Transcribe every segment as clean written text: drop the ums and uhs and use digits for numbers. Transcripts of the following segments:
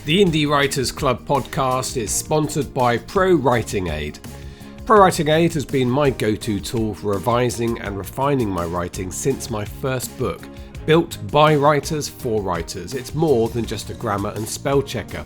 The Indie Writers Club podcast is sponsored by Pro Writing Aid. Pro Writing Aid has been my go-to tool for revising and refining my writing since my first book. Built by writers for writers, it's more than just a grammar and spell checker.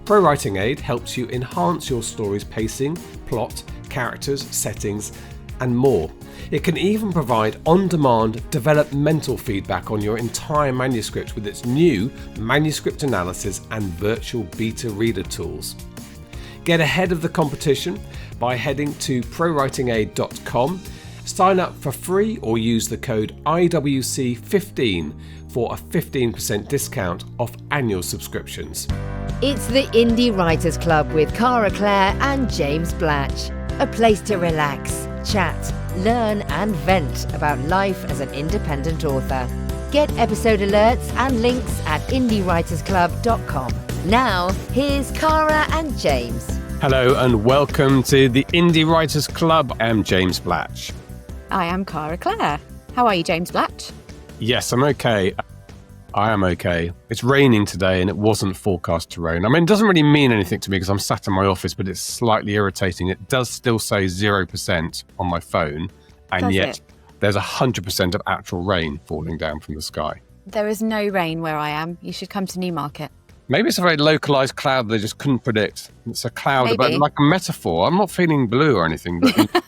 Pro Writing Aid helps you enhance your story's pacing, plot, characters, settings, and more. It can even provide on-demand developmental feedback on your entire manuscript with its new manuscript analysis and virtual beta reader tools. Get ahead of the competition by heading to prowritingaid.com, sign up for free or use the code IWC15 for a 15% discount off annual subscriptions. It's the Indie Writers Club with Cara Clare and James Blatch. A place to relax, chat, learn and vent about life as an independent author. Get episode alerts and links at indiewritersclub.com. Now, here's Cara and James. Hello and welcome to the Indie Writers Club. I'm James Blatch. I am Cara Clare. How are you, James Blatch? Yes, I'm okay. I am okay. It's raining today and it wasn't forecast to rain. I mean, it doesn't really mean anything to me because I'm sat in my office, but it's slightly irritating. It does still say 0% on my phone, and yet there's 100% of actual rain falling down from the sky. There is no rain where I am. You should come to Newmarket. Maybe it's a very localised cloud they just couldn't predict. It's a cloud, but like a metaphor. I'm not feeling blue or anything, but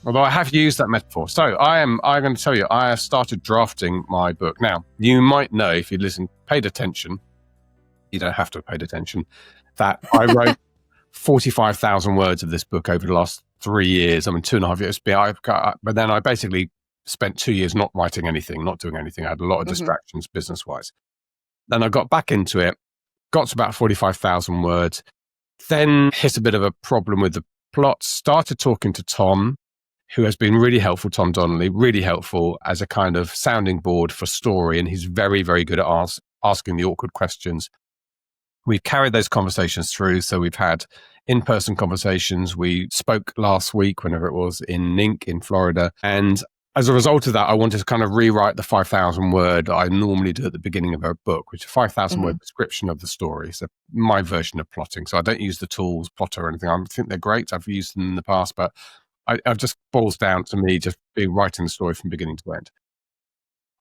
although I have used that metaphor. So I'm going to tell you, I have started drafting my book. Now, you might know, if you paid attention, you don't have to have paid attention, that I wrote 45,000 words of this book over the last 3 years. I mean, 2.5 years. But then I basically spent 2 years not writing anything, not doing anything. I had a lot of distractions business-wise. Then I got back into it, got to about 45,000 words, then hit a bit of a problem with the plot, started talking to Tom, who has been really helpful, Tom Donnelly, really helpful as a kind of sounding board for story. And he's very, very good at asking the awkward questions. We've carried those conversations through. So we've had in-person conversations. We spoke last week, whenever it was, in NINC in Florida. And as a result of that, I wanted to kind of rewrite the 5,000 word I normally do at the beginning of a book, which is a 5,000 word description of the story. So my version of plotting. So I don't use the tools, Plotter or anything. I think they're great. I've used them in the past, but I've just boils down to me just writing the story from beginning to end.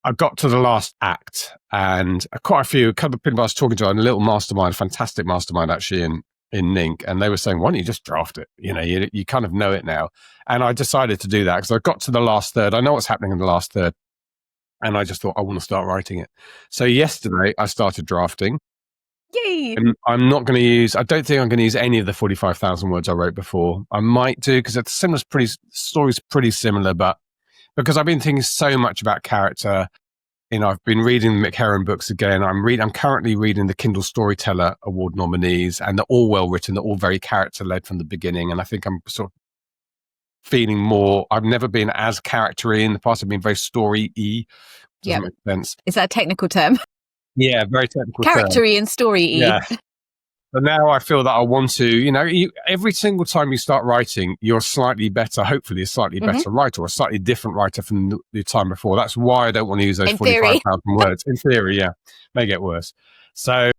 I got to the last act and a couple of people I was talking to in a little mastermind, fantastic mastermind actually in NINC, and they were saying, why don't you just draft it? You know, you kind of know it now. And I decided to do that because I got to the last third. I know what's happening in the last third. And I just thought, I want to start writing it. So yesterday I started drafting. Yay! And I don't think I'm going to use any of the 45,000 words I wrote before. I might do because the story's pretty similar, but because I've been thinking so much about character, I've been reading the Mick Herron books again. I'm currently reading the Kindle Storyteller Award nominees, and they're all well written. They're all very character led from the beginning. And I think I'm sort of feeling more, I've never been as character-y in the past. I've been very story-y. Doesn't make sense. Is that a technical term? Yeah, very technical. Character-y and story-y. Yeah. But now I feel that I want to, every single time you start writing, you're slightly better, hopefully a slightly better writer or a slightly different writer from the time before. That's why I don't want to use those 45,000 words. In theory, yeah, may get worse. So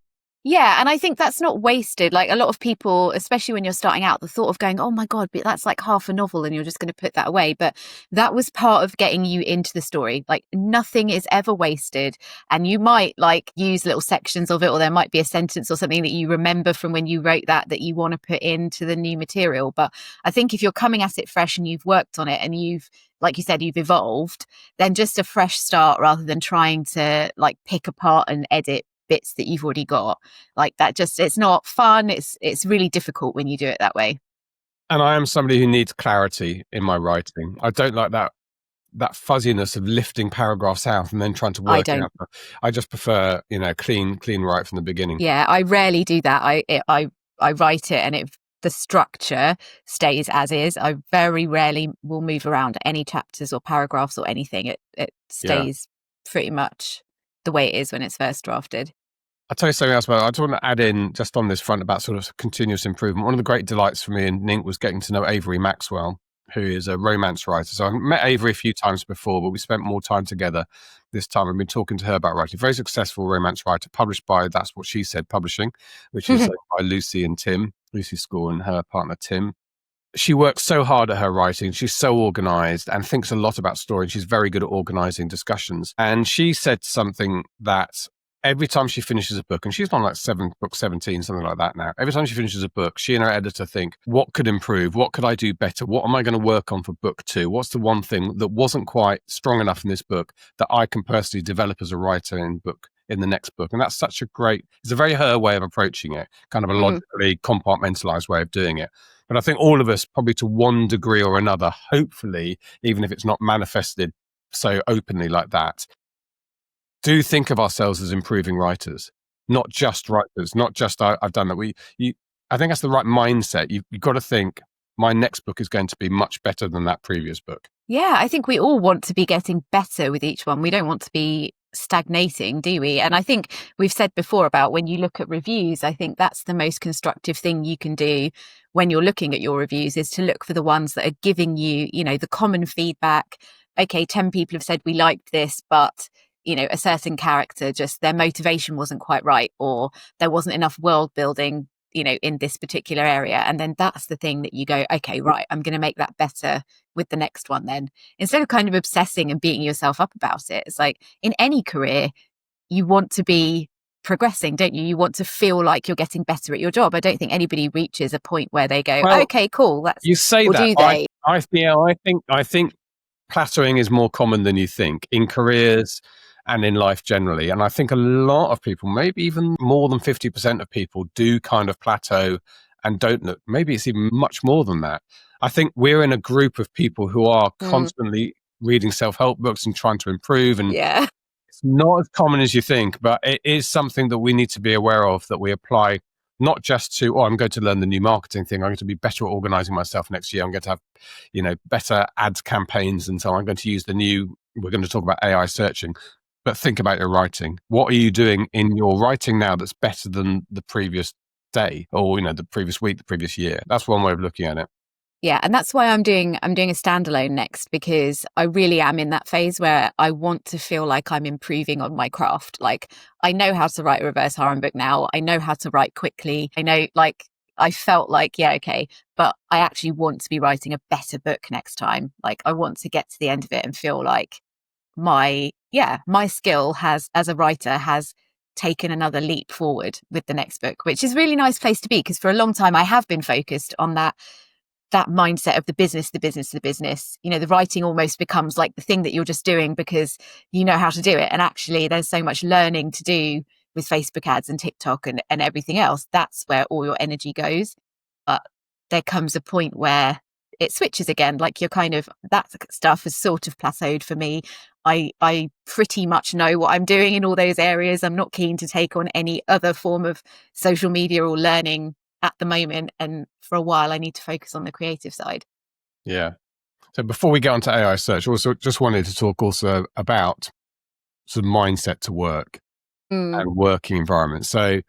yeah, and I think that's not wasted. Like a lot of people, especially when you're starting out, the thought of going, oh my God, but that's like half a novel and you're just going to put that away. But that was part of getting you into the story. Like nothing is ever wasted. And you might like use little sections of it, or there might be a sentence or something that you remember from when you wrote that you want to put into the new material. But I think if you're coming at it fresh and you've worked on it and you've, like you said, you've evolved, then just a fresh start rather than trying to like pick apart and edit bits that you've already got, like that, just it's not fun. It's really difficult when you do it that way. And I am somebody who needs clarity in my writing. I don't like that fuzziness of lifting paragraphs out and then trying to work it out. I just prefer clean right from the beginning. Yeah, I rarely do that. I write it and the structure stays as is. I very rarely will move around any chapters or paragraphs or anything. It stays pretty much the way it is when it's first drafted. I'll tell you something else about it. I just want to add in just on this front about sort of continuous improvement. One of the great delights for me in NINC was getting to know Avery Maxwell, who is a romance writer. So I've met Avery a few times before, but we spent more time together this time. I've been talking to her about writing. Very successful romance writer, published by That's What She Said Publishing, which is by Lucy and Tim, Lucy Score and her partner Tim. She works so hard at her writing. She's so organized and thinks a lot about story. She's very good at organizing discussions. And she said something that every time she finishes a book, and she's on like book 17, something like that now. Every time she finishes a book, she and her editor think, what could improve? What could I do better? What am I going to work on for book 2? What's the one thing that wasn't quite strong enough in this book that I can personally develop as a writer in the next book? And that's such it's a very her way of approaching it, kind of a logically compartmentalized way of doing it. But I think all of us, probably to one degree or another, hopefully, even if it's not manifested so openly like that, do think of ourselves as improving writers, not just writers, not just I've done that. I think that's the right mindset. You've got to think my next book is going to be much better than that previous book. Yeah, I think we all want to be getting better with each one. We don't want to be stagnating, do we? And I think we've said before about when you look at reviews, I think that's the most constructive thing you can do when you're looking at your reviews, is to look for the ones that are giving you, the common feedback. Okay, 10 people have said we liked this, but a certain character, just their motivation wasn't quite right, or there wasn't enough world building, in this particular area. And then that's the thing that you go, okay, right, I'm going to make that better with the next one then. Instead of kind of obsessing and beating yourself up about it. It's like in any career, you want to be progressing, don't you? You want to feel like you're getting better at your job. I don't think anybody reaches a point where they go, okay, cool. That's, you say that. Do they? I think plateauing is more common than you think in careers and in life generally. And I think a lot of people, maybe even more than 50% of people, do kind of plateau and don't look. Maybe it's even much more than that. I think we're in a group of people who are constantly reading self-help books and trying to improve. And it's not as common as you think, but it is something that we need to be aware of, that we apply not just to, I'm going to learn the new marketing thing. I'm going to be better at organizing myself next year. I'm going to have, better ads campaigns. And so I'm going to use we're going to talk about AI searching. But think about your writing. What are you doing in your writing now that's better than the previous day, or the previous week, the previous year? That's one way of looking at it. Yeah, and that's why I'm doing a standalone next, because I really am in that phase where I want to feel like I'm improving on my craft. Like, I know how to write a reverse harem book now. I know how to write quickly. I know, I felt like, but I actually want to be writing a better book next time. Like, I want to get to the end of it and feel like my skill as a writer has taken another leap forward with the next book, which is a really nice place to be, because for a long time I have been focused on that mindset of the business. The writing almost becomes like the thing that you're just doing because you know how to do it. And actually there's so much learning to do with Facebook ads and TikTok and everything else. That's where all your energy goes. But there comes a point where it switches again. Like that stuff has sort of plateaued for me. I pretty much know what I'm doing in all those areas. I'm not keen to take on any other form of social media or learning at the moment. And for a while, I need to focus on the creative side. Yeah. So before we get onto AI search, also just wanted to talk also about sort of mindset to work and working environment. So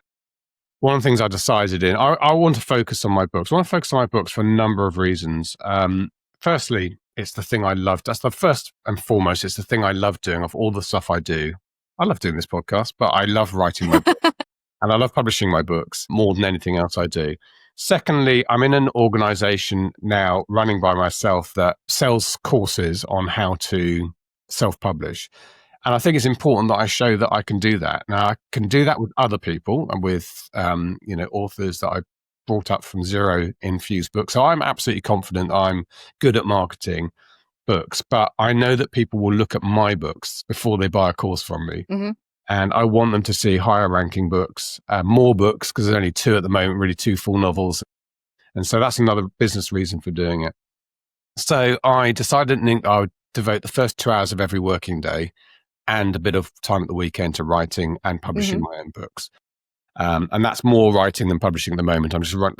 one of the things I decided I want to focus on my books. I want to focus on my books for a number of reasons. Firstly, it's the thing I love. That's the first and foremost. It's the thing I love doing of all the stuff I do. I love doing this podcast, but I love writing my books and I love publishing my books more than anything else I do. Secondly, I'm in an organization now running by myself that sells courses on how to self-publish. And I think it's important that I show that I can do that. Now, I can do that with other people and with, authors that I brought up from zero in Fuse Books. So I'm absolutely confident I'm good at marketing books, but I know that people will look at my books before they buy a course from me. Mm-hmm. And I want them to see higher ranking books, more books, because there's only 2 at the moment, really 2 full novels. And so that's another business reason for doing it. So I decided I would devote the first 2 hours of every working day and a bit of time at the weekend to writing and publishing my own books. And that's more writing than publishing at the moment. I'm just running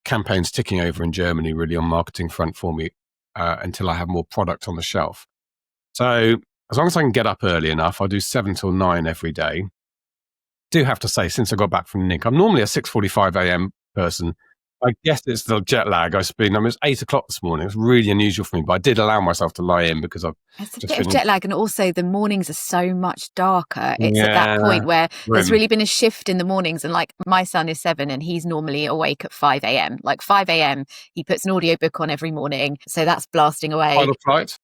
campaigns ticking over in Germany, really, on marketing front for me until I have more product on the shelf. So as long as I can get up early enough, I do 7 till 9 every day. Do have to say, since I got back from Nick, I'm normally a 6:45 a.m. person. I guess it's the jet lag. It was 8 o'clock this morning. It was really unusual for me, but I did allow myself to lie in because I've It's a just bit of been, jet lag, and also the mornings are so much darker. It's at yeah, that point where there's grim. really been a shift in the mornings. And like my son is 7 and he's normally awake at 5 a.m. Like 5 a.m. he puts an audiobook on every morning. So that's blasting away. Final flight.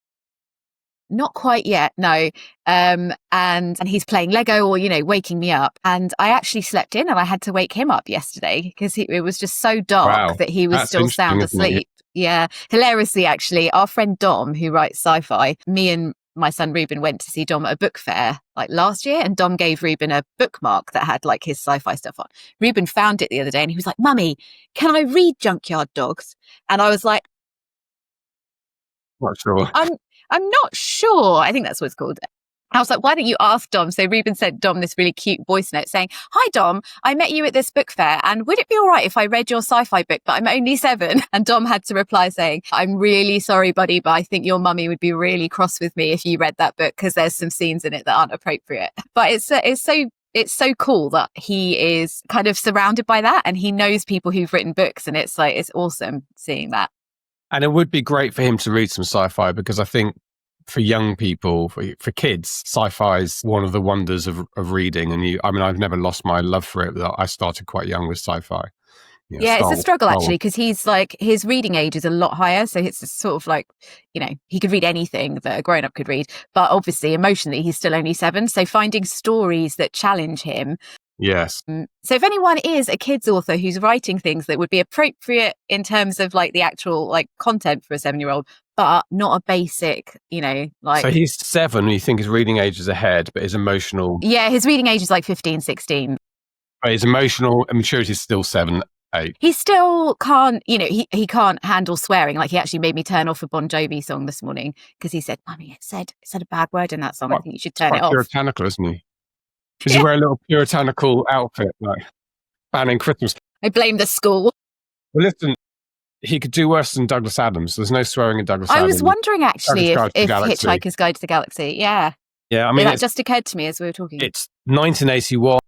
Not quite yet, no. And he's playing Lego or, waking me up. And I actually slept in and I had to wake him up yesterday because it was just so dark Wow. that he was That's still sound interesting, isn't it? asleep. Yeah. Hilariously, actually, our friend Dom, who writes sci-fi, me and my son Ruben went to see Dom at a book fair like last year, and Dom gave Ruben a bookmark that had like his sci-fi stuff on. Ruben found it the other day and he was like, "Mummy, can I read Junkyard Dogs?" And I was like, Not sure. I'm not sure. I think that's what it's called. I was like, why don't you ask Dom? So Ruben sent Dom this really cute voice note saying, "Hi, Dom, I met you at this book fair. And would it be all right if I read your sci-fi book? But I'm only 7. And Dom had to reply saying, "I'm really sorry, buddy, but I think your mummy would be really cross with me if you read that book because there's some scenes in it that aren't appropriate." But it's so cool that he is kind of surrounded by that and he knows people who've written books. And it's awesome seeing that. And it would be great for him to read some sci-fi because I think for young people, for kids, sci-fi is one of the wonders of reading. And I've never lost my love for it. I started quite young with sci-fi. Yeah, it's a struggle actually because he's like, his reading age is a lot higher. So it's sort of like, he could read anything that a grown-up could read. But obviously, emotionally, he's still only 7. So finding stories that challenge him. Yes. So if anyone is a kids author who's writing things that would be appropriate in terms of like the actual like content for a 7-year-old, but not a basic, like. So he's 7 and you think his reading age is ahead, but his emotional. Yeah, his reading age is like 15, 16. But his emotional maturity is still 7, 8. He still can't, he can't handle swearing. Like he actually made me turn off a Bon Jovi song this morning because he said, "Mummy, it said a bad word in that song. I think you should turn it off." Puritanical, isn't he? Does he wear a little puritanical outfit, like banning Christmas? I blame the school. Well, listen, he could do worse than Douglas Adams. There's no swearing in Douglas Adams. I was wondering actually if Galaxy. Hitchhiker's Guide to the Galaxy. Yeah. Yeah, that just occurred to me as we were talking. It's 1981.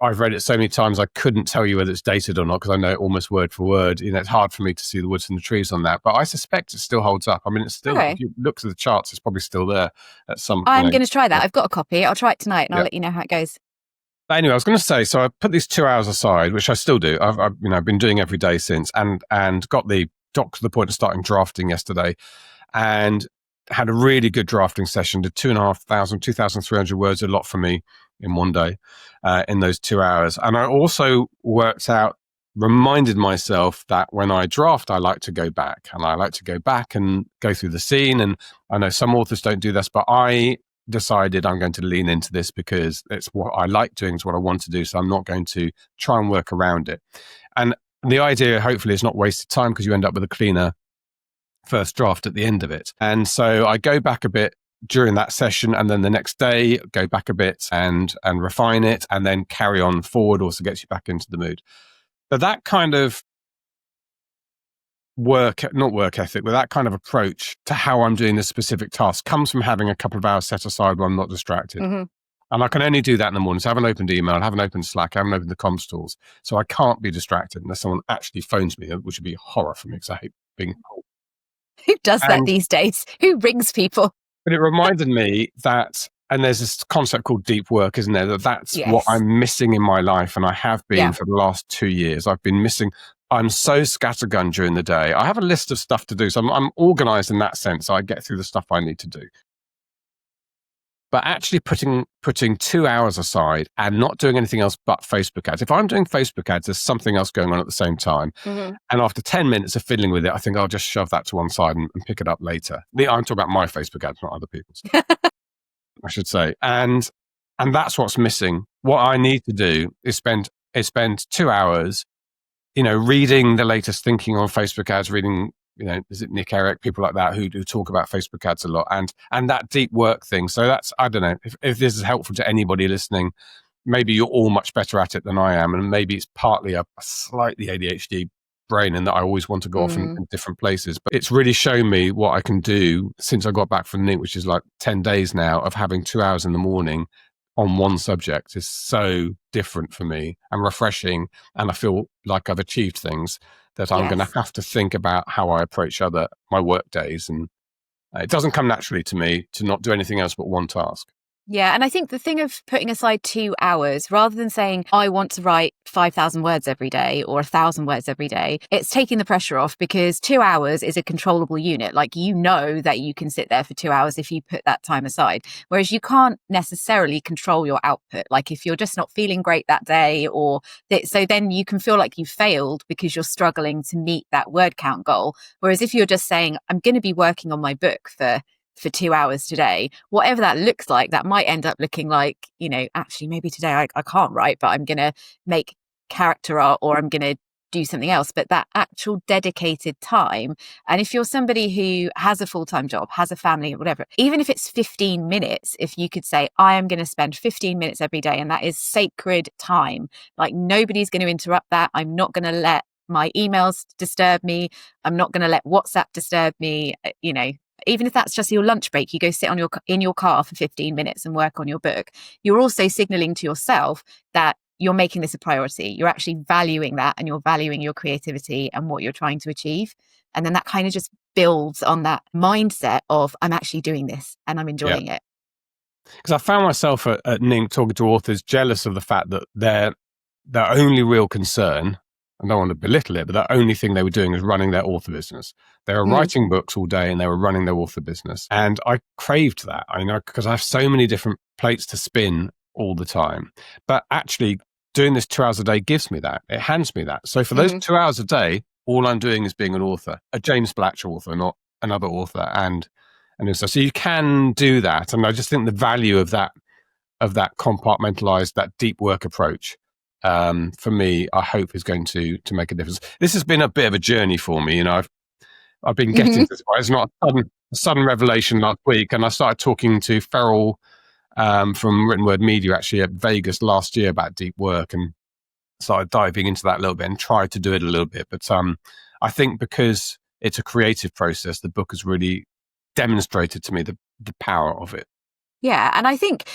I've read it so many times I couldn't tell you whether it's dated or not because I know it almost word for word. It's hard for me to see the woods and the trees on that, but I suspect it still holds up. It's still, if you look at the charts, it's probably still there at some. I'm going to try that. I've got a copy. I'll try it tonight and I'll let you know how it goes. But anyway, I was going to say, so I put these 2 hours aside, which I still do. I've been doing every day since, and got to the point of starting drafting yesterday, and had a really good drafting session. Did 2,300 words, a lot for me in one day, in those 2 hours. And I also reminded myself that when I draft, I like to go back, and go through the scene. And I know some authors don't do this, but I decided I'm going to lean into this because it's what I like doing, it's what I want to do. So I'm not going to try and work around it. And the idea, hopefully, is not wasted time because you end up with a cleaner first draft at the end of it. And so I go back a bit during that session, and then the next day go back a bit and refine it, and then carry on forward. Also gets you back into the mood. But that kind of not work ethic, but that kind of approach to how I'm doing this specific task comes from having a couple of hours set aside where I'm not distracted. Mm-hmm. And I can only do that in the morning. So I haven't opened email, I haven't opened Slack, I haven't opened the comms tools. So I can't be distracted unless someone actually phones me, which would be horror for me because I hate being called. Who does that these days? Who rings people? But it reminded me that, and there's this concept called deep work, isn't there? That's what I'm missing in my life. And I have been for the last 2 years. I've been missing. I'm so scattergun during the day. I have a list of stuff to do. So I'm organized in that sense. I get through the stuff I need to do. But actually putting 2 hours aside and not doing anything else but Facebook ads. If I'm doing Facebook ads, there's something else going on at the same time. Mm-hmm. And after 10 minutes of fiddling with it, I think I'll just shove that to one side and pick it up later. I'm talking about my Facebook ads, not other people's, I should say. And that's what's missing. What I need to do is spend 2 hours, reading the latest thinking on Facebook ads, reading, is it Nick Eric, people like that who talk about Facebook ads a lot, and that deep work thing. So that's, I don't know, if this is helpful to anybody listening, maybe you're all much better at it than I am, and maybe it's partly a slightly ADHD brain and that I always want to go off in different places. But it's really shown me what I can do since I got back from NIC, which is like 10 days now, of having 2 hours in the morning on one subject is so different for me and refreshing. And I feel like I've achieved things that I'm going to have to think about how I approach my work days. And it doesn't come naturally to me to not do anything else but one task. Yeah. And I think the thing of putting aside 2 hours, rather than saying, I want to write 5,000 words every day or 1,000 words every day, it's taking the pressure off, because 2 hours is a controllable unit. Like, you know that you can sit there for 2 hours if you put that time aside, whereas you can't necessarily control your output. Like, if you're just not feeling great that day, so then you can feel like you failed because you're struggling to meet that word count goal. Whereas if you're just saying, I'm going to be working on my book for 2 hours today, whatever that looks like, that might end up looking like, actually maybe today I can't write, but I'm going to make character art, or I'm going to do something else. But that actual dedicated time, and if you're somebody who has a full-time job, has a family, or whatever, even if it's 15 minutes, if you could say, I am going to spend 15 minutes every day, and that is sacred time, like nobody's going to interrupt that. I'm not going to let my emails disturb me. I'm not going to let WhatsApp disturb me. Even if that's just your lunch break, you go sit in your car for 15 minutes and work on your book. You're also signaling to yourself that you're making this a priority. You're actually valuing that, and you're valuing your creativity and what you're trying to achieve. And then that kind of just builds on that mindset of, I'm actually doing this and I'm enjoying it. Because I found myself at Ning talking to authors jealous of the fact that their only real concern, I don't want to belittle it, but the only thing they were doing is running their author business. They were writing books all day and they were running their author business. And I craved that, because I have so many different plates to spin all the time. But actually doing this 2 hours a day gives me that. It hands me that. So for those 2 hours a day, all I'm doing is being an author, a James Blatch author, not another author. And so you can do that. And I just think the value of that compartmentalized, that deep work approach, for me, I hope is going to make a difference. This has been a bit of a journey for me. I've been getting to this point. It's not a sudden revelation last week. And I started talking to Ferrell from Written Word Media actually at Vegas last year about deep work, and started diving into that a little bit and tried to do it a little bit. But I think because it's a creative process, the book has really demonstrated to me the power of it. Yeah. And I think,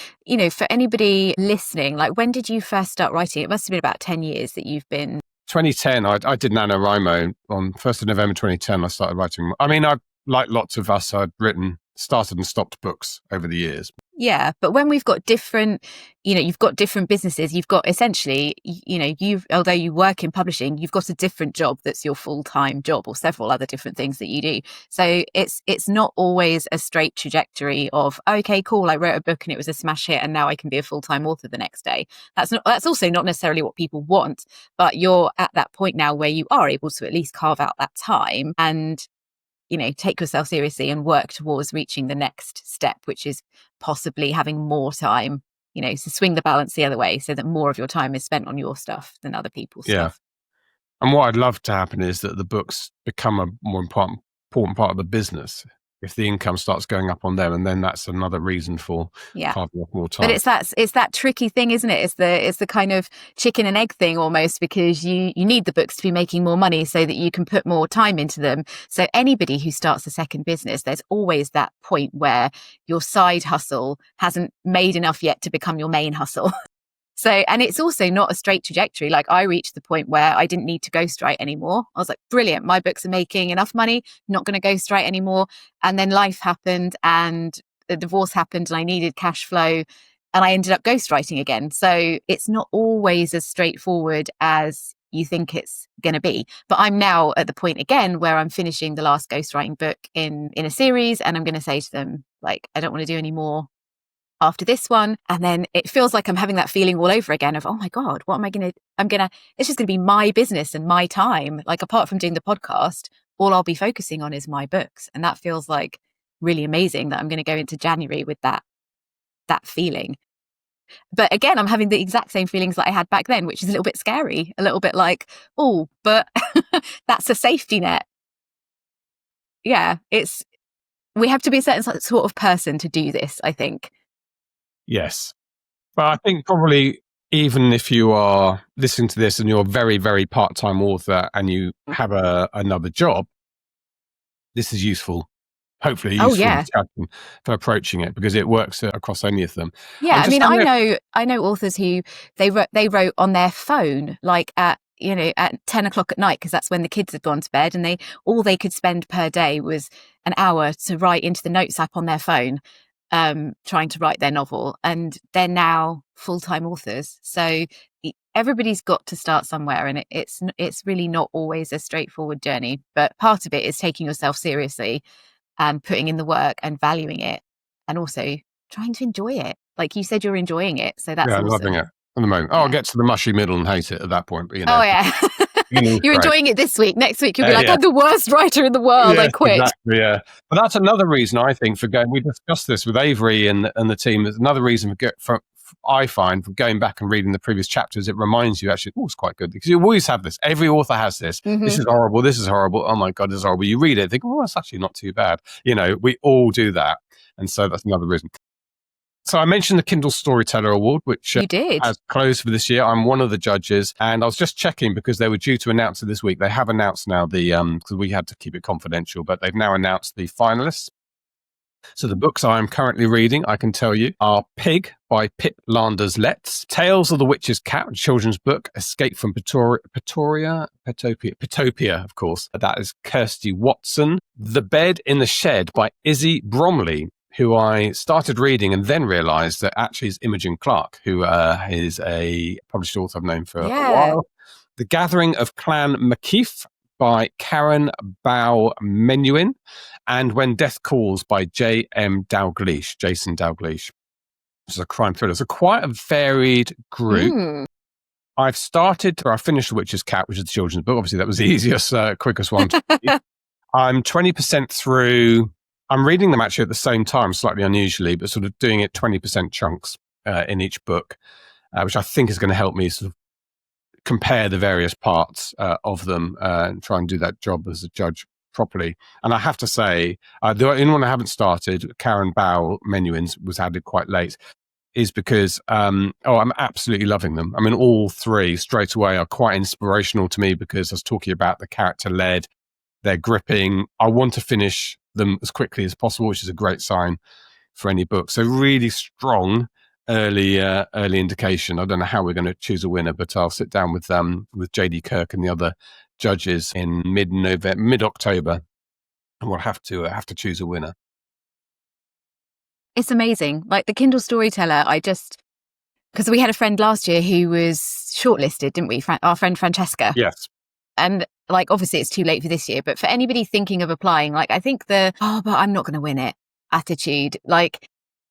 for anybody listening, like, when did you first start writing? It must have been about 10 years that you've been. 2010, I did NaNoWriMo on 1st of November 2010. I started writing. I mean, like lots of us, I'd started and stopped books over the years. Yeah. But when we've got different, you've got different businesses, you've got essentially, although you work in publishing, you've got a different job that's your full-time job, or several other different things that you do. So it's not always a straight trajectory of, okay, cool, I wrote a book and it was a smash hit and now I can be a full-time author the next day. That's also not necessarily what people want, but you're at that point now where you are able to at least carve out that time and take yourself seriously and work towards reaching the next step, which is possibly having more time, to swing the balance the other way so that more of your time is spent on your stuff than other people's stuff. And what I'd love to happen is that the books become a more important part of the business. If the income starts going up on them, and then that's another reason for carving off more time. But it's that tricky thing, isn't it? It's the kind of chicken and egg thing almost, because you need the books to be making more money so that you can put more time into them. So anybody who starts a second business, there's always that point where your side hustle hasn't made enough yet to become your main hustle. So, and it's also not a straight trajectory. Like, I reached the point where I didn't need to ghostwrite anymore. I was like, brilliant, my books are making enough money, not going to ghostwrite anymore. And then life happened and the divorce happened and I needed cash flow and I ended up ghostwriting again. So it's not always as straightforward as you think it's going to be. But I'm now at the point again where I'm finishing the last ghostwriting book in a series, and I'm going to say to them, like, I don't want to do any more after this one. And then it feels like I'm having that feeling all over again of, oh my God, what am I going to, it's just going to be my business and my time. Like, apart from doing the podcast, all I'll be focusing on is my books. And that feels like really amazing that I'm going to go into January with that feeling. But again, I'm having the exact same feelings that I had back then, which is a little bit scary, a little bit like, oh, but that's a safety net. Yeah, we have to be a certain sort of person to do this, I think. Yes. But I think probably even if you are listening to this and you're a very, very part-time author and you have another job, this is useful hopefully Oh, useful yeah. discussion for approaching it, because it works across any of them. Yeah, I'm I mean, just wondering- I know authors who they wrote on their phone, like at 10 o'clock at night, because that's when the kids had gone to bed, and all they could spend per day was an hour to write into the notes app on their phone, trying to write their novel, and they're now full-time authors. So everybody's got to start somewhere, and it's really not always a straightforward journey. But part of it is taking yourself seriously and putting in the work and valuing it, and also trying to enjoy it. Like you said, you're enjoying it, so that's awesome. loving it at the moment. I'll get to the mushy middle and hate it at that point, but Oh yeah. You're enjoying it this week. Next week you'll be like, I'm the worst writer in the world. I quit. Exactly, yeah. But that's another reason, I think, for going. We discussed this with Avery and the team. There's another reason I find, for going back and reading the previous chapters, it reminds you actually, it's quite good, because you always have this. Every author has this. Mm-hmm. This is horrible. This is horrible. Oh my God, this is horrible. You read it, think, oh, that's actually not too bad. We all do that, and so that's another reason. So I mentioned the Kindle Storyteller Award, which you did. has closed for this year. I'm one of the judges, and I was just checking because they were due to announce it this week. They have announced now because we had to keep it confidential, but they've now announced the finalists. So the books I'm currently reading, I can tell you, are Pig by Pip Landers-Letts, Tales of the Witch's Cat, children's book, Escape from Petopia, of course. That is Kirsty Watson. The Bed in the Shed by Izzy Bromley, who I started reading and then realised that actually is Imogen Clark, who is a published author I've known for a while. The Gathering of Clan McKeith by Karen Bow-Menuhin, and When Death Calls by Jason Dalgleish, which is a crime thriller. It's quite a varied group. I finished The Witch's Cat, which is the children's book. Obviously, that was the easiest, quickest one to read. I'm 20% through. I'm reading them actually at the same time, slightly unusually, but sort of doing it 20% chunks in each book, which I think is going to help me sort of compare the various parts of them and try and do that job as a judge properly. And I have to say, the only one I haven't started, Karen Bow-Menuhin's, was added quite late, is because, I'm absolutely loving them. I mean, all three straight away are quite inspirational to me, because I was talking about the character-led, they're gripping. I want to finish them as quickly as possible, which is a great sign for any book. So really strong early indication. I don't know how we're going to choose a winner, but I'll sit down with JD Kirk and the other judges in mid-October, and we'll have to choose a winner. It's amazing. Like the Kindle Storyteller, because we had a friend last year who was shortlisted, didn't we? Our friend Francesca. Yes. And like, obviously it's too late for this year, but for anybody thinking of applying, like I think but I'm not going to win it attitude. Like,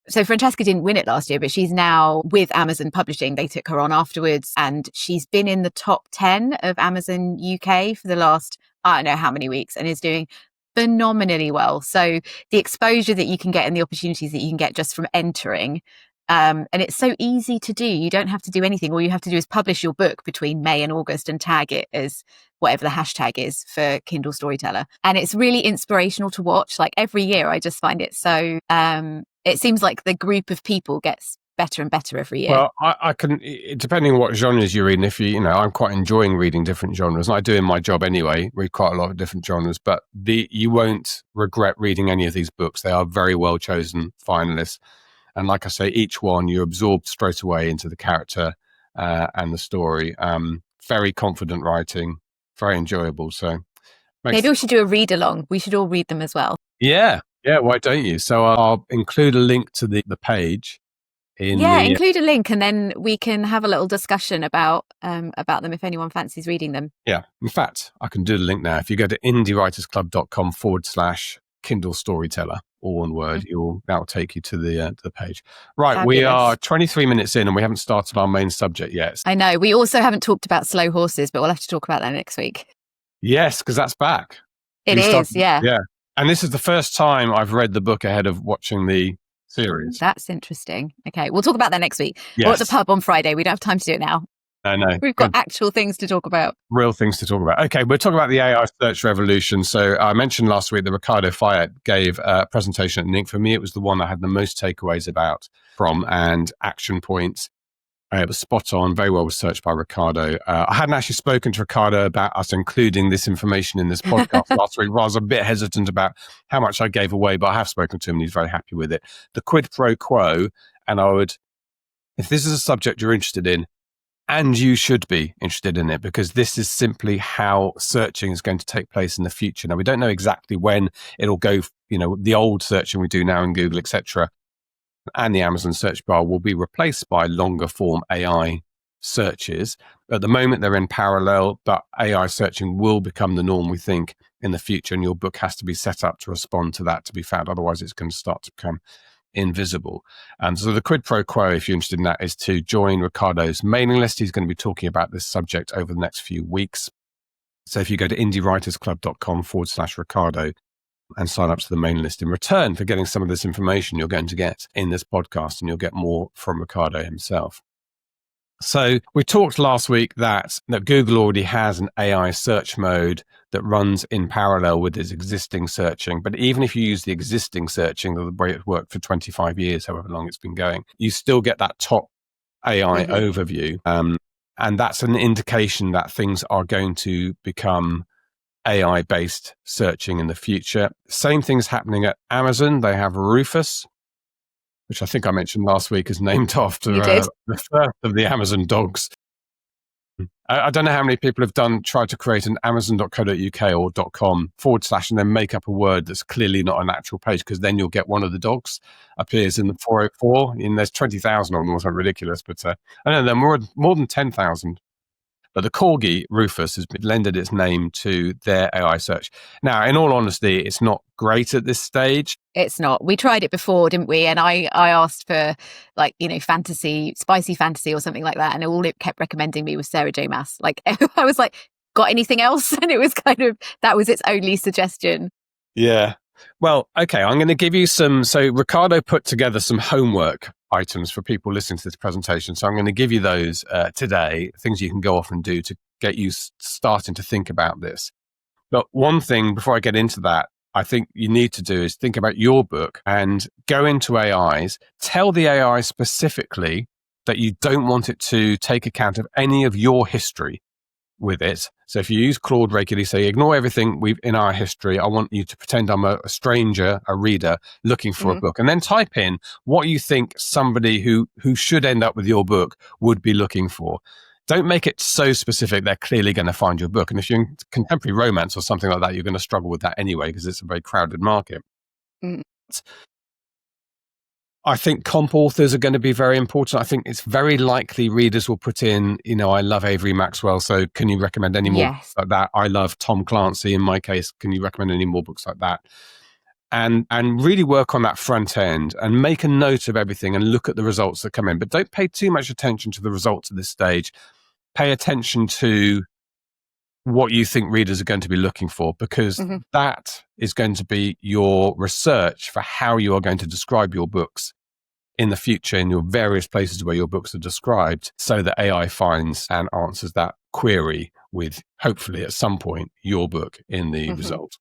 so Francesca didn't win it last year, but she's now with Amazon Publishing. They took her on afterwards, and she's been in the top 10 of Amazon UK for the last, I don't know how many weeks, and is doing phenomenally well. So the exposure that you can get and the opportunities that you can get just from entering, and it's so easy to do. You don't have to do anything. All you have to do is publish your book between May and August and tag it as whatever the hashtag is for Kindle Storyteller. And it's really inspirational to watch. Like every year, I just find it so, it seems like the group of people gets better and better every year. Well, I can, depending on what genres you're reading, I'm quite enjoying reading different genres, and I do in my job anyway, read quite a lot of different genres, but you won't regret reading any of these books. They are very well chosen finalists. And like I say, each one you absorb straight away into the character and the story. Very confident writing, very enjoyable. So maybe we should do a read along. We should all read them as well. Yeah. Why don't you? So I'll include a link to the page. Include a link, and then we can have a little discussion about them if anyone fancies reading them. Yeah. In fact, I can do the link now. If you go to indiewritersclub.com/Kindle Storyteller, all one word, that'll take you to the page. Right, fabulous. We are 23 minutes in and we haven't started our main subject yet. I know. We also haven't talked about Slow Horses, but we'll have to talk about that next week. Yes, because that's back. Yeah. And this is the first time I've read the book ahead of watching the series. That's interesting. Okay, we'll talk about that next week. Yes. We're at the pub on Friday. We don't have time to do it now. I know. We've got actual things to talk about. Real things to talk about. Okay, we're talking about the AI search revolution. So I mentioned last week that Ricardo Fayet gave a presentation at NIC. For me, it was the one I had the most takeaways from and action points. It was spot on, very well researched by Ricardo. I hadn't actually spoken to Ricardo about us including this information in this podcast last week. I was a bit hesitant about how much I gave away, but I have spoken to him and he's very happy with it. The quid pro quo, and I would, if this is a subject you're interested in, and you should be interested in it, because this is simply how searching is going to take place in the future. Now, we don't know exactly when it'll go, the old searching we do now in Google, etc., and the Amazon search bar will be replaced by longer form AI searches. At the moment, they're in parallel, but AI searching will become the norm, we think, in the future. And your book has to be set up to respond to that to be found. Otherwise, it's going to start to become invisible. So the quid pro quo, if you're interested in that, is to join Ricardo's mailing list. He's going to be talking about this subject over the next few weeks. So if you go to indiewritersclub.com/Ricardo, and sign up to the mailing list in return for getting some of this information you're going to get in this podcast, and you'll get more from Ricardo himself. So we talked last week that Google already has an AI search mode that runs in parallel with its existing searching. But even if you use the existing searching, the way it worked for 25 years, however long it's been going, you still get that top AI overview. And that's an indication that things are going to become AI-based searching in the future. Same thing's happening at Amazon. They have Rufus, which I think I mentioned last week, is named after the first of the Amazon dogs. I don't know how many people have tried to create an amazon.co.uk or .com / and then make up a word that's clearly not an actual page, because then you'll get one of the dogs appears in the 404, and there's 20,000 of them, or something ridiculous. But I don't know, there are more than 10,000. But the Corgi, Rufus, has lended its name to their AI search. Now, in all honesty, it's not great at this stage. It's not. We tried it before, didn't we? And I asked for fantasy, spicy fantasy or something like that. And all it kept recommending me was Sarah J. Maas. I was like, got anything else? And it was that was its only suggestion. Yeah. Well, okay, I'm going to give you so Ricardo put together some homework items for people listening to this presentation. So I'm going to give you those today, things you can go off and do to get you starting to think about this. But one thing before I get into that, I think you need to do is think about your book and go into AIs, tell the AI specifically that you don't want it to take account of any of your history with it. So if you use Claude regularly, say, ignore everything we've in our history. I want you to pretend I'm a stranger, a reader looking for a book, and then type in what you think somebody who should end up with your book would be looking for. Don't make it so specific they're clearly going to find your book. And if you're in contemporary romance or something like that, you're going to struggle with that anyway, because it's a very crowded market. I think comp authors are going to be very important. I think it's very likely readers will put in, I love Avery Maxwell, so can you recommend any more books like that? I love Tom Clancy. In my case, can you recommend any more books like that? And really work on that front end and make a note of everything and look at the results that come in. But don't pay too much attention to the results at this stage. Pay attention to what you think readers are going to be looking for, because that is going to be your research for how you are going to describe your books in the future in your various places where your books are described, so that AI finds and answers that query with, hopefully at some point, your book in the result.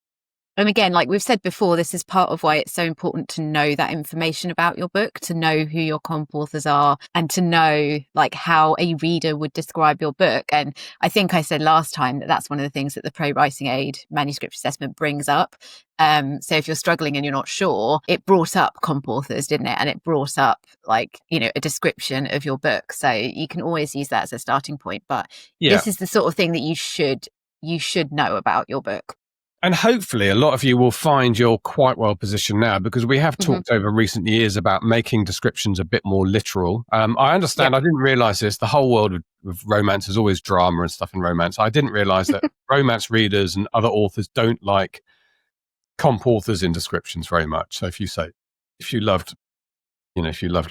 And again, like we've said before, this is part of why it's so important to know that information about your book, to know who your comp authors are, and to know how a reader would describe your book. And I think I said last time that that's one of the things that the Pro Writing Aid manuscript assessment brings up. So if you're struggling and you're not sure, it brought up comp authors, didn't it? And it brought up a description of your book. So you can always use that as a starting point. But this is the sort of thing that you should know about your book. And hopefully a lot of you will find you're quite well positioned now, because we have talked over recent years about making descriptions a bit more literal. I understand. I didn't realize this. The whole world of romance is always drama and stuff in romance. I didn't realize that romance readers and other authors don't like comp authors in descriptions very much. So if you loved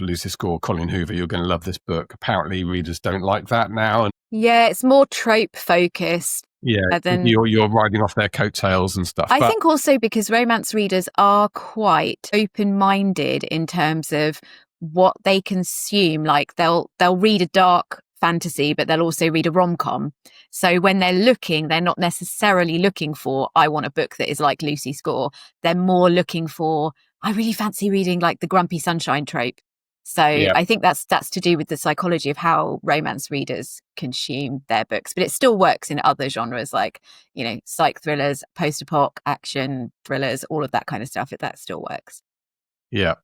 Lucy Score, Colin Hoover, you're going to love this book. Apparently readers don't like that now. And it's more trope focused. Yeah, you're riding off their coattails and stuff. I think also because romance readers are quite open-minded in terms of what they consume. They'll read a dark fantasy, but they'll also read a rom-com. So when they're looking, they're not necessarily looking for, I want a book that is like Lucy Score. They're more looking for, I really fancy reading the Grumpy Sunshine trope. So Yeah. I think that's to do with the psychology of how romance readers consume their books, but it still works in other genres like, psych thrillers, post-apoc, action thrillers, all of that kind of stuff. That still works. Yeah.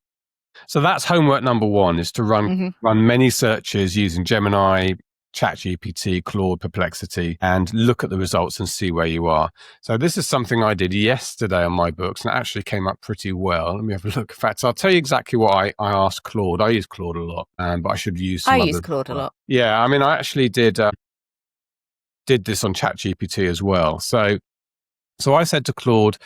So that's homework number one, is to run many searches using Gemini, ChatGPT, Claude, Perplexity, and look at the results and see where you are. So this is something I did yesterday on my books, and it actually came up pretty well. Let me have a look. In fact, I'll tell you exactly what I asked Claude. I use Claude a lot, but I should use some I others. use Claude a lot. Yeah, I mean, I actually did this on ChatGPT as well. So I said to Claude,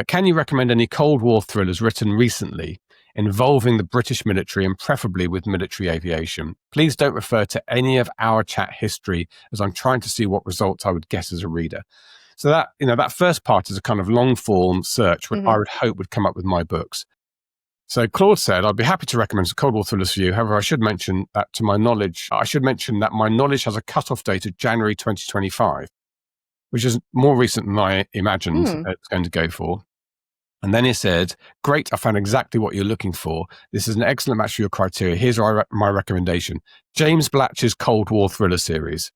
can you recommend any Cold War thrillers written recently involving the British military and preferably with military aviation? Please don't refer to any of our chat history, as I'm trying to see what results I would get as a reader. So that, that first part is a kind of long form search, which I would hope would come up with my books. So Claude said, I'd be happy to recommend some Cold War thrillers for you. However, I should mention that my knowledge has a cutoff date of January 2025, which is more recent than I imagined it's going to go for. And then he said, great, I found exactly what you're looking for. This is an excellent match for your criteria. Here's my recommendation. James Blatch's Cold War thriller series.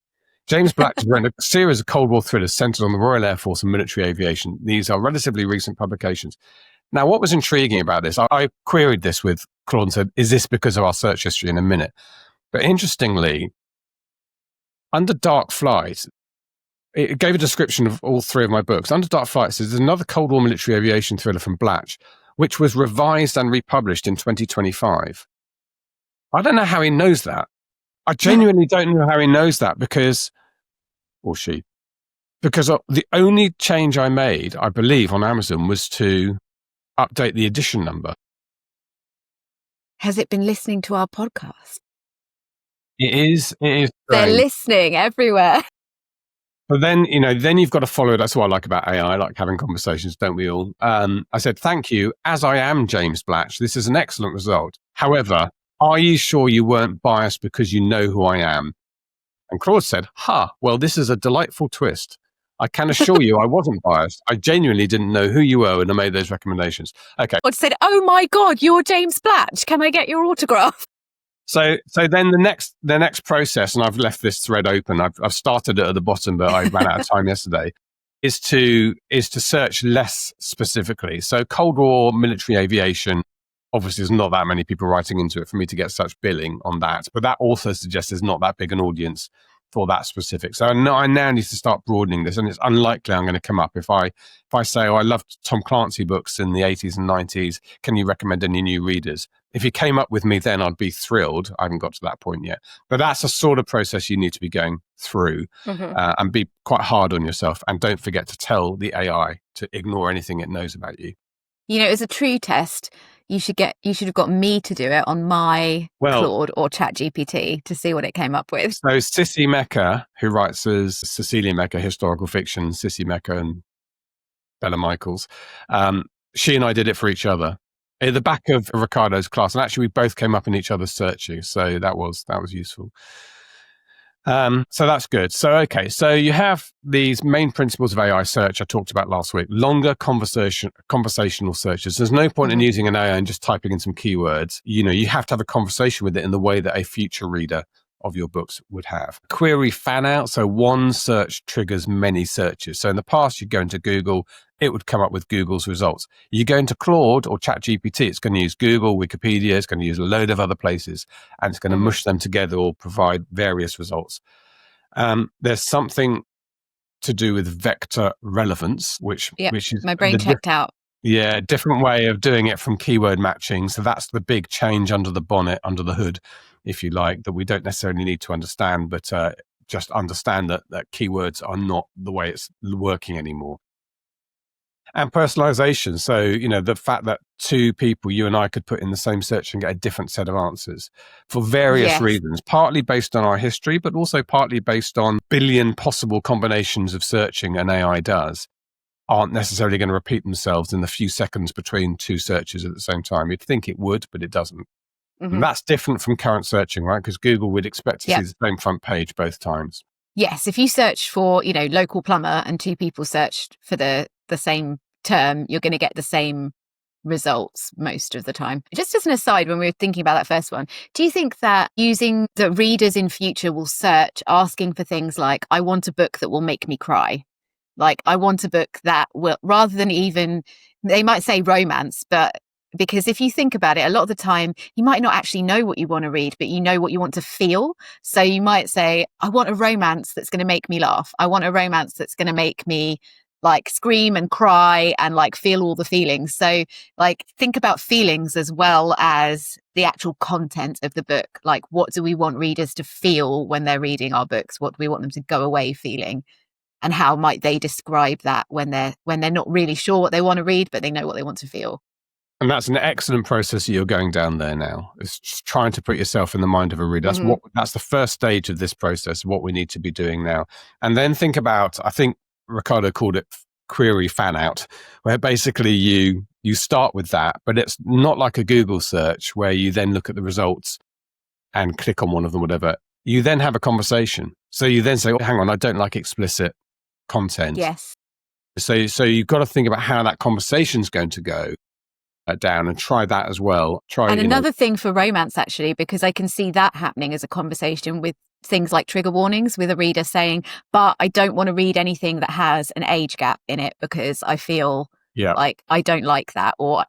James Blatch has written a series of Cold War thrillers centered on the Royal Air Force and military aviation. These are relatively recent publications. Now, what was intriguing about this, I queried this with Claude and said, is this because of our search history in a minute? But interestingly, under Dark Flight, it gave a description of all three of my books. Under Dark Flight, it says there's another Cold War military aviation thriller from Blatch, which was revised and republished in 2025. I don't know how he knows that. I genuinely don't know how he knows that because the only change I made, I believe, on Amazon was to update the edition number. Has it been listening to our podcast? It is. They're strange. listening everywhere. But then, then you've got to follow. That's what I like about AI, I like having conversations, don't we all? I said, thank you. As I am James Blatch, this is an excellent result. However, are you sure you weren't biased because you know who I am? And Claude said, well, this is a delightful twist. I can assure you I wasn't biased. I genuinely didn't know who you were when I made those recommendations. Okay. Claude said, oh my God, you're James Blatch. Can I get your autograph? So then the next process, and I've left this thread open. I've started it at the bottom, but I ran out of time yesterday. Is to search less specifically. So Cold War military aviation, obviously, there's not that many people writing into it for me to get such billing on that. But that also suggests there's not that big an audience for that specific. So I now need to start broadening this, and it's unlikely I'm going to come up if I say, I loved Tom Clancy books in the 80s and 90s. Can you recommend any new readers? If you came up with me then, I'd be thrilled. I haven't got to that point yet. But that's a sort of process you need to be going through and be quite hard on yourself. And don't forget to tell the AI to ignore anything it knows about you. As a true test, you should have got me to do it on my Claude or ChatGPT to see what it came up with. So Sissy Mecca, who writes as Cecilia Mecca, historical fiction, Sissy Mecca and Bella Michaels, she and I did it for each other at the back of Ricardo's class. And actually, we both came up in each other's searches. So that was useful. So that's good. So you have these main principles of AI search I talked about last week. Longer conversational searches. There's no point in using an AI and just typing in some keywords. You have to have a conversation with it in the way that a future reader of your books would have. Query fan out. So one search triggers many searches. So in the past, you'd go into Google, it would come up with Google's results. You go into Claude or ChatGPT, it's going to use Google, Wikipedia, it's going to use a load of other places, and it's going to mush them together or provide various results. There's something to do with vector relevance, which is my brain checked out. Yeah, different way of doing it from keyword matching. So that's the big change under the bonnet, under the hood, if you like, that we don't necessarily need to understand, but just understand that keywords are not the way it's working anymore. And personalization. So, the fact that two people, you and I, could put in the same search and get a different set of answers for various reasons, partly based on our history, but also partly based on billion possible combinations of searching an AI does, aren't necessarily going to repeat themselves in the few seconds between two searches at the same time. You'd think it would, but it doesn't. And that's different from current searching, right? Because Google would expect to see the same front page both times. Yes, if you search for, local plumber and two people searched for the same term, you're going to get the same results most of the time. Just as an aside, when we were thinking about that first one, do you think that using that readers in future will search asking for things like, I want a book that will make me cry? Like, I want a book that will, rather than even, they might say romance, but because if you think about it, a lot of the time you might not actually know what you want to read, but you know what you want to feel. So you might say, I want a romance that's going to make me laugh. I want a romance that's going to make me like scream and cry and like feel all the feelings. So like think about feelings as well as the actual content of the book. Like, what do we want readers to feel when they're reading our books? What do we want them to go away feeling? And how might they describe that when they're not really sure what they want to read, but they know what they want to feel? And that's an excellent process that you're going down there now. It's just trying to put yourself in the mind of a reader. That's the first stage of this process, what we need to be doing now. And then think about, I think Ricardo called it query fan out, where basically you start with that, but it's not like a Google search where you then look at the results and click on one of them, whatever. You then have a conversation. So you then say, oh, hang on, I don't like explicit content. Yes. So you've got to think about how that conversation's going to go down and try that as well. And another thing for romance, actually, because I can see that happening as a conversation with things like trigger warnings, with a reader saying, but I don't want to read anything that has an age gap in it because I feel like I don't like that, or,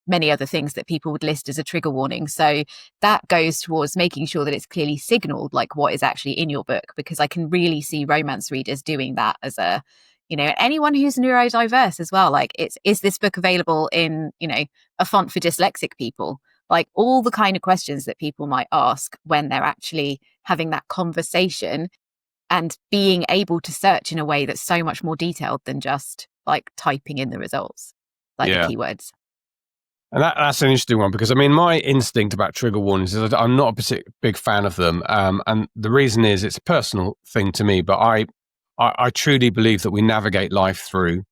many other things that people would list as a trigger warning. So that goes towards making sure that it's clearly signaled, like what is actually in your book, because I can really see romance readers doing that as a, anyone who's neurodiverse as well. Like, is this book available in, a font for dyslexic people? Like, all the kind of questions that people might ask when they're actually having that conversation and being able to search in a way that's so much more detailed than just like typing in the results, like the keywords. And that's an interesting one, because my instinct about trigger warnings is that I'm not a particular big fan of them. And the reason is it's a personal thing to me, but I truly believe that we navigate life through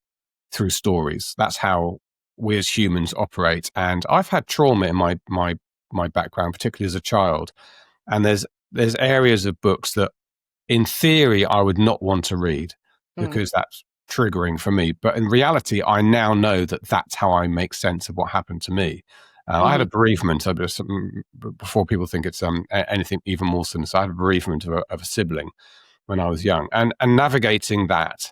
stories. That's how we as humans operate. And I've had trauma in my background, particularly as a child. And there's areas of books that in theory I would not want to read because that's triggering for me. But in reality, I now know that that's how I make sense of what happened to me. I had a bereavement before people think it's anything even more sinister. I had a bereavement of a sibling when I was young, and navigating that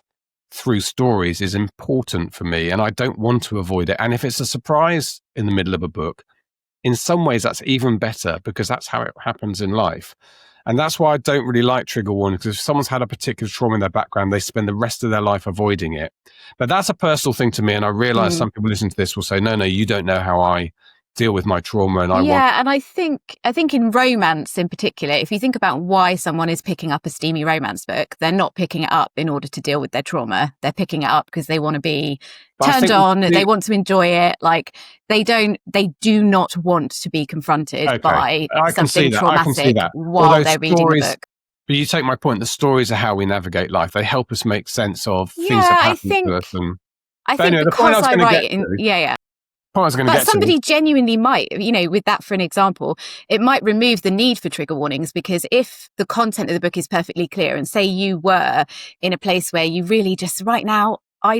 through stories is important for me, and I don't want to avoid it. And if it's a surprise in the middle of a book, in some ways that's even better, because that's how it happens in life. And that's why I don't really like trigger warnings, because if someone's had a particular trauma in their background, they spend the rest of their life avoiding it. But that's a personal thing to me, and I realize some people listening to this will say, no, you don't know how I deal with my trauma, and and I think in romance in particular, if you think about why someone is picking up a steamy romance book, they're not picking it up in order to deal with their trauma. They're picking it up because they want to be turned on, they want to enjoy it. Like, they do not want to be confronted by something traumatic while they're reading the book. But you take my point, the stories are how we navigate life. They help us make sense of things that happen to us. I think because I write in But somebody genuinely might, with that for an example, it might remove the need for trigger warnings, because if the content of the book is perfectly clear, and say you were in a place where you really just right now, I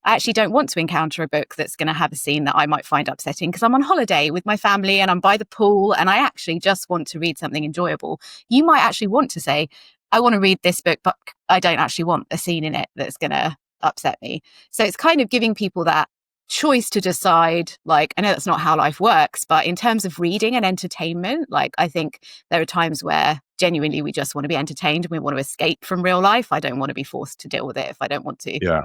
actually don't want to encounter a book that's going to have a scene that I might find upsetting because I'm on holiday with my family and I'm by the pool and I actually just want to read something enjoyable. You might actually want to say, I want to read this book, but I don't actually want a scene in it that's going to upset me. So it's kind of giving people that choice to decide. Like, I know that's not how life works, but in terms of reading and entertainment, like, I think there are times where genuinely we just want to be entertained and we want to escape from real life. I don't want to be forced to deal with it if I don't want to. Yeah.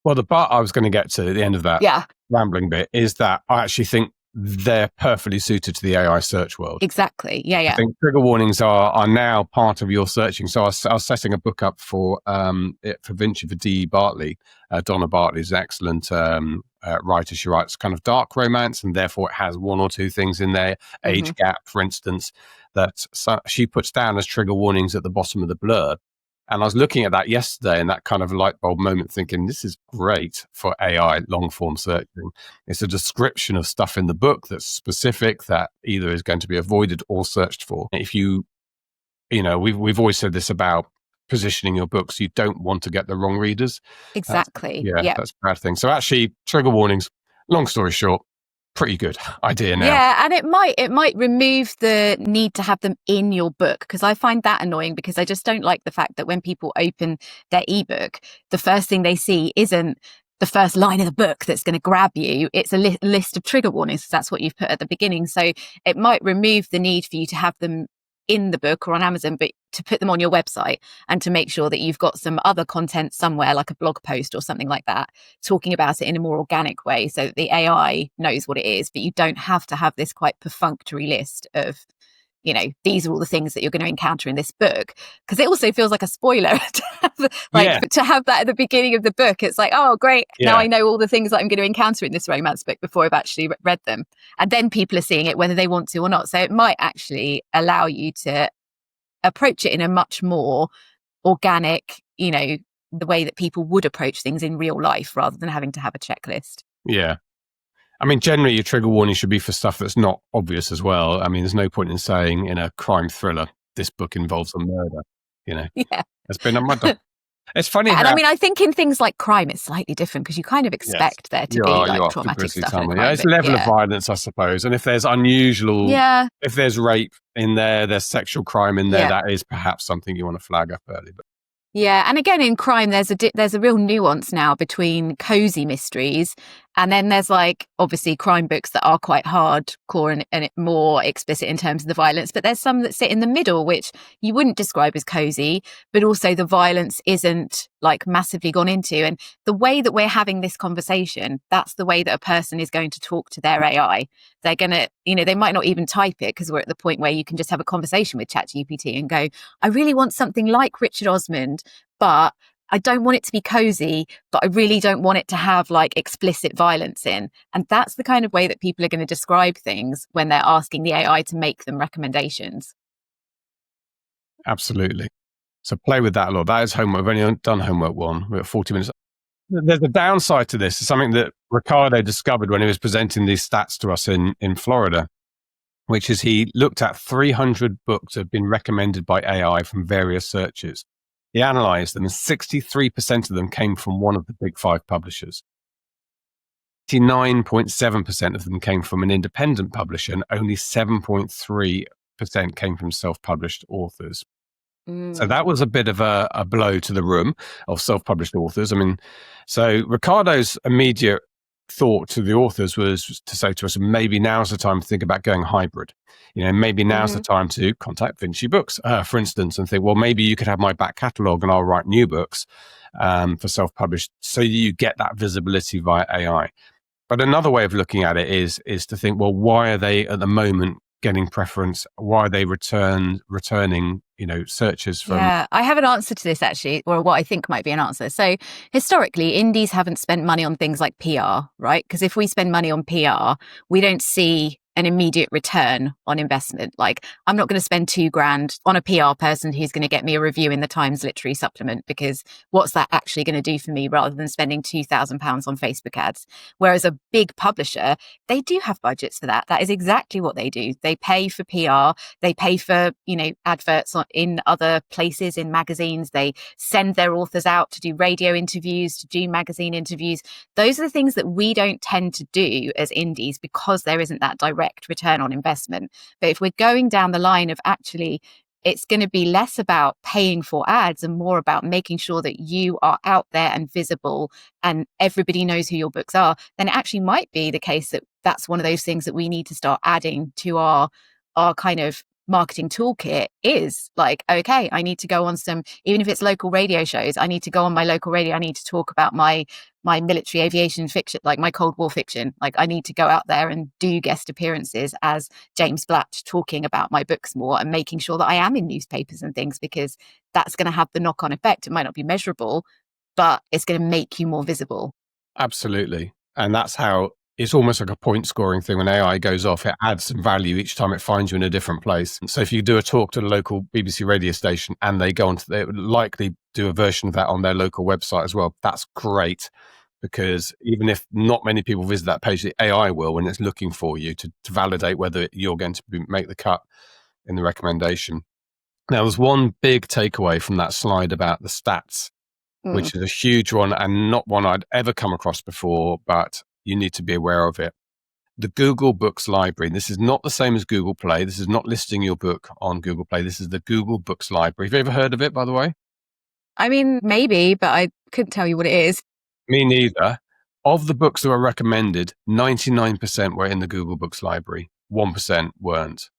Well, the part I was going to get to at the end of that rambling bit is that I actually think they're perfectly suited to the AI search world. Exactly. Yeah. I think trigger warnings are now part of your searching. So I was setting a book up for Vinci for D.E. Bartley. Donna Bartley is an excellent writer. She writes kind of dark romance, and therefore it has one or two things in there, age gap, for instance, that she puts down as trigger warnings at the bottom of the blurb. And I was looking at that yesterday, and that kind of light bulb moment, thinking this is great for AI long form searching. It's a description of stuff in the book that's specific, that either is going to be avoided or searched for. If we've always said this about positioning your books, you don't want to get the wrong readers. Exactly. That's a bad thing. So actually, trigger warnings, long story short, pretty good idea now. Yeah, and it might remove the need to have them in your book, because I find that annoying, because I just don't like the fact that when people open their ebook, the first thing they see isn't the first line of the book that's going to grab you. It's a list of trigger warnings. That's what you've put at the beginning. So it might remove the need for you to have them in the book or on Amazon, but to put them on your website and to make sure that you've got some other content somewhere, like a blog post or something like that, talking about it in a more organic way so that the AI knows what it is, but you don't have to have this quite perfunctory list of, you know, these are all the things that you're going to encounter in this book. Because it also feels like a spoiler to have that at the beginning of the book. It's like, oh, great. Yeah. Now I know all the things that I'm going to encounter in this romance book before I've actually read them. And then people are seeing it whether they want to or not. So it might actually allow you to approach it in a much more organic, you know, the way that people would approach things in real life rather than having to have a checklist. Yeah. I mean, generally, your trigger warning should be for stuff that's not obvious as well. I mean, there's no point in saying in a crime thriller, this book involves a murder, you know. Yeah. It's been a murder. It's funny. And I mean, I think in things like crime, it's slightly different because you kind of expect there to be like traumatic stuff. It's level of violence, I suppose. And if there's unusual, if there's rape in there's sexual crime in there, that is perhaps something you want to flag up early. But yeah, and again, in crime, there's a real nuance now between cozy mysteries, and then there's like obviously crime books that are quite hardcore and more explicit in terms of the violence. But there's some that sit in the middle, which you wouldn't describe as cozy, but also the violence isn't like massively gone into. And the way that we're having this conversation, that's the way that a person is going to talk to their AI. They're going to, you know, they might not even type it because we're at the point where you can just have a conversation with ChatGPT and go, I really want something like Richard Osman, but I don't want it to be cozy, but I really don't want it to have like explicit violence in. And that's the kind of way that people are going to describe things when they're asking the AI to make them recommendations. Absolutely. So play with that a lot. That is homework. We've only done homework 1. We're at 40 minutes. There's a downside to this. It's something that Ricardo discovered when he was presenting these stats to us in Florida, which is he looked at 300 books that have been recommended by AI from various searches. He analyzed them, and 63% of them came from one of the big 5 publishers. 89.7% of them came from an independent publisher, and only 7.3% came from self-published authors. So that was a bit of a blow to the room of self-published authors. I mean, so Ricardo's immediate thought to the authors was to say to us, maybe now's the time to think about going hybrid. You know, maybe now's the time to contact Vinci Books, for instance, and think, well, maybe you could have my back catalogue and I'll write new books for self-published, so you get that visibility via AI. But another way of looking at it is to think, well, why are they at the moment getting preference? Why are they returning, you know, searches from? Yeah, I have an answer to this actually, or what I think might be an answer. So historically, indies haven't spent money on things like PR, right? Because if we spend money on PR, we don't see an immediate return on investment. Like, I'm not going to spend $2,000 on a PR person who's going to get me a review in the Times literary supplement, because what's that actually going to do for me, rather than spending £2,000 on Facebook ads? Whereas a big publisher, they do have budgets for that. That is exactly what they do. They pay for PR. They pay for, you know, adverts in other places, in magazines. They send their authors out to do radio interviews, to do magazine interviews. Those are the things that we don't tend to do as indies because there isn't that direct return on investment. But if we're going down the line of actually, it's going to be less about paying for ads and more about making sure that you are out there and visible and everybody knows who your books are, then it actually might be the case that that's one of those things that we need to start adding to our kind of marketing toolkit. Is like, okay, I need to go on some, even if it's local radio shows, I need to go on my local radio. I need to talk about my military aviation fiction, like my Cold War fiction. Like, I need to go out there and do guest appearances as James Blatch, talking about my books more and making sure that I am in newspapers and things, because that's going to have the knock-on effect. It might not be measurable, but it's going to make you more visible. Absolutely. And that's how it's almost like a point scoring thing. When AI goes off, it adds some value each time it finds you in a different place. So if you do a talk to the local BBC radio station and they go on to, they would likely do a version of that on their local website as well. That's great, because even if not many people visit that page, the AI will, when it's looking for you to validate whether you're going to make the cut in the recommendation. Now, there's one big takeaway from that slide about the stats, which is a huge one and not one I'd ever come across before, but you need to be aware of it. The Google Books Library. This is not the same as Google Play. This is not listing your book on Google Play. This is the Google Books Library. Have you ever heard of it, by the way? I mean, maybe, but I couldn't tell you what it is. Me neither. Of the books that were recommended, 99% were in the Google Books Library. 1% weren't.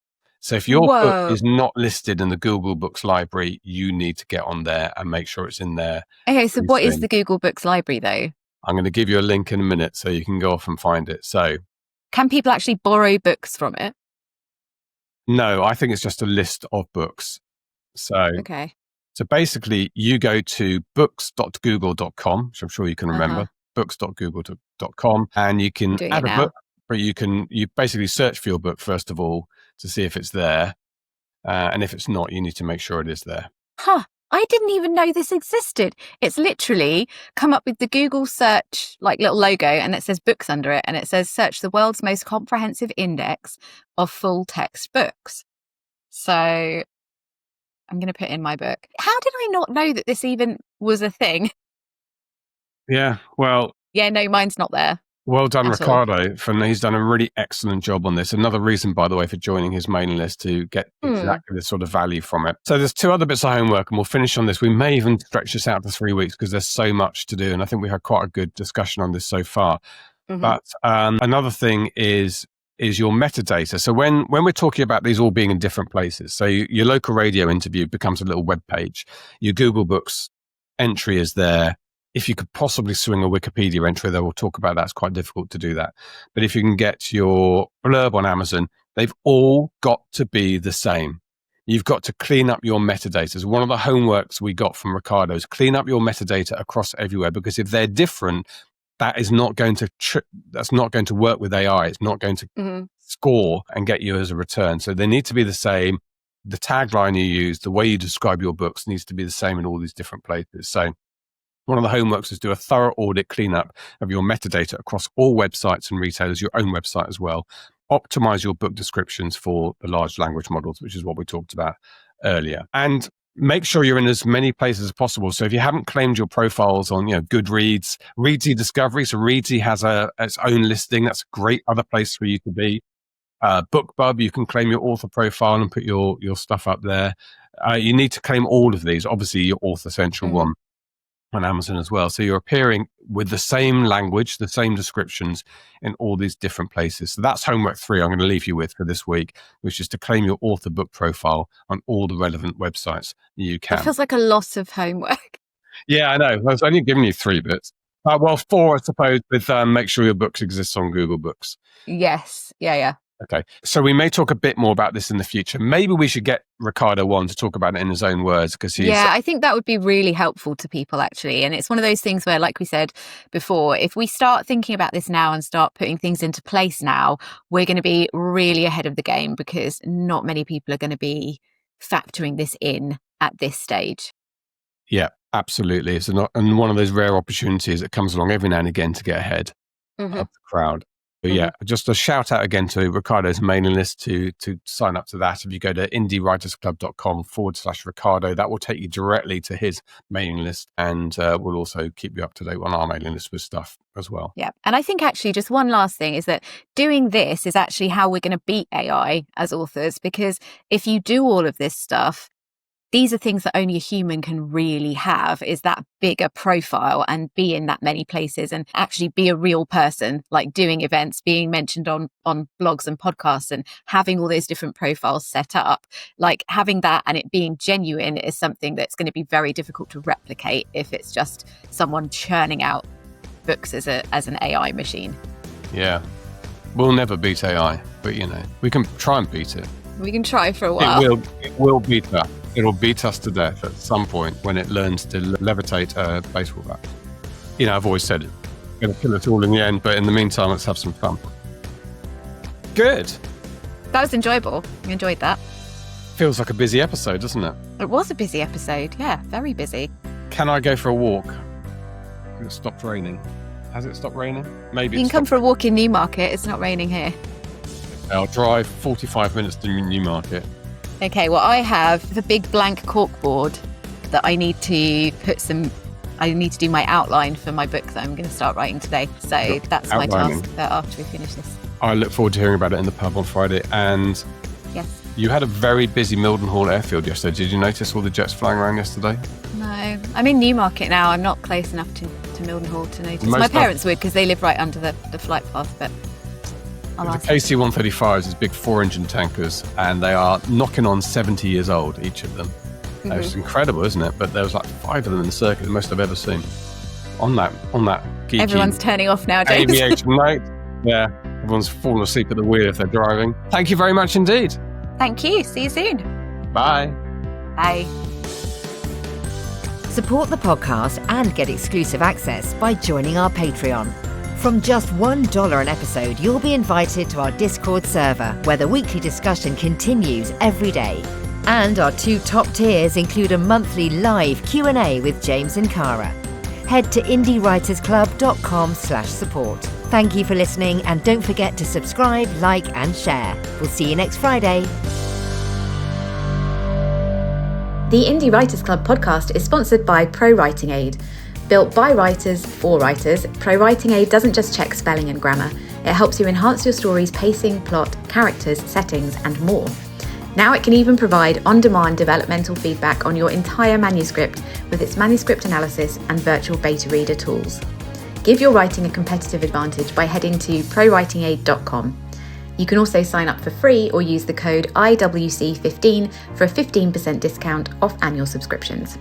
So if your book is not listed in the Google Books Library, you need to get on there and make sure it's in there. Okay, so what is the Google Books Library, though? I'm going to give you a link in a minute so you can go off and find it. So, can people actually borrow books from it? No, I think it's just a list of books. So, okay. So basically, you go to books.google.com, which I'm sure you can remember, books.google.com, and you can add a book, but you basically search for your book, first of all, to see if it's there. And if it's not, you need to make sure it is there. Huh. I didn't even know this existed. It's literally come up with the Google search, like little logo, and it says books under it. And it says search the world's most comprehensive index of full text books. So I'm going to put in my book. How did I not know that this even was a thing? Yeah, well. Yeah, no, mine's not there. Well done, Ricardo. He's done a really excellent job on this. Another reason, by the way, for joining his mailing list to get exactly this sort of value from it. So there's 2 other bits of homework, and we'll finish on this. We may even stretch this out to 3 weeks because there's so much to do. And I think we had quite a good discussion on this so far. But another thing is your metadata. So when we're talking about these all being in different places, so your local radio interview becomes a little web page. Your Google Books entry is there. If you could possibly swing a Wikipedia entry, though we'll talk about that. It's quite difficult to do that. But if you can get your blurb on Amazon, they've all got to be the same. You've got to clean up your metadata. One of the homeworks we got from Ricardo is clean up your metadata across everywhere, because if they're different, that is not going to that's not going to work with AI. It's not going to score and get you as a return. So they need to be the same. The tagline you use, the way you describe your books needs to be the same in all these different places. So one of the homeworks is do a thorough audit cleanup of your metadata across all websites and retailers, your own website as well. Optimize your book descriptions for the large language models, which is what we talked about earlier. And make sure you're in as many places as possible. So if you haven't claimed your profiles on, Goodreads, Readsy Discovery, so Readsy has its own listing. That's a great other place for you to be. BookBub, you can claim your author profile and put your stuff up there. You need to claim all of these. Obviously, your Author Central one on Amazon as well. So you're appearing with the same language, the same descriptions in all these different places. So that's homework 3 I'm going to leave you with for this week, which is to claim your author book profile on all the relevant websites you can. It feels like a lot of homework. Yeah, I know. I was only giving you 3 bits. 4, I suppose, with make sure your books exist on Google Books. Yes. Yeah. Okay. So we may talk a bit more about this in the future. Maybe we should get Ricardo on to talk about it in his own words, because I think that would be really helpful to people, actually. And it's one of those things where, like we said before, if we start thinking about this now and start putting things into place now, we're going to be really ahead of the game, because not many people are going to be factoring this in at this stage. Yeah, absolutely. It's and one of those rare opportunities that comes along every now and again to get ahead of the crowd. But just a shout out again to Ricardo's mailing list to sign up to that. If you go to indiewritersclub.com/Ricardo, that will take you directly to his mailing list, and we'll also keep you up to date on our mailing list with stuff as well. Yeah. And I think actually just one last thing is that doing this is actually how we're going to beat AI as authors, because if you do all of this stuff, these are things that only a human can really have, is that bigger profile and be in that many places and actually be a real person, like doing events, being mentioned on blogs and podcasts, and having all those different profiles set up. Like having that and it being genuine is something that's going to be very difficult to replicate if it's just someone churning out books as an AI machine. Yeah. We'll never beat AI, but we can try and beat it. We can try for a while. It will beat us. It'll beat us to death at some point when it learns to levitate a baseball bat. I've always said it's going to kill us all in the end, but in the meantime, let's have some fun. Good. That was enjoyable. I enjoyed that. Feels like a busy episode, doesn't it? It was a busy episode. Yeah, very busy. Can I go for a walk? It stopped raining. Has it stopped raining? Maybe. You can come for a walk in Newmarket. It's not raining here. I'll drive 45 minutes to Newmarket. Okay, well, I have the big blank corkboard that I need to put some I need to do my outline for my book that I'm going to start writing today. So that's my task after we finish this. I look forward to hearing about it in the pub on Friday. And yes, you had a very busy Mildenhall airfield yesterday. Did you notice all the jets flying around yesterday? No, I'm in Newmarket now. I'm not close enough to Mildenhall to notice. My parents would, because they live right under the flight path, but the KC-135s, these big 4-engine tankers, and they are knocking on 70 years old, each of them. Mm-hmm. It's incredible, isn't it? But there was like 5 of them in the circuit, the most I've ever seen. On that geeky everyone's turning off now, James. Aviation night. Yeah, everyone's falling asleep at the wheel if they're driving. Thank you very much indeed. Thank you. See you soon. Bye. Bye. Support the podcast and get exclusive access by joining our Patreon. From just $1 an episode, you'll be invited to our Discord server, where the weekly discussion continues every day. And our 2 top tiers include a monthly live Q&A with James and Cara. Head to indiewritersclub.com/support. Thank you for listening, and don't forget to subscribe, like, and share. We'll see you next Friday. The Indie Writers Club podcast is sponsored by Pro Writing Aid. Built by writers for writers, Pro Writing Aid doesn't just check spelling and grammar. It helps you enhance your story's pacing, plot, characters, settings, and more. Now it can even provide on-demand developmental feedback on your entire manuscript with its manuscript analysis and virtual beta reader tools. Give your writing a competitive advantage by heading to prowritingaid.com. You can also sign up for free or use the code IWC15 for a 15% discount off annual subscriptions.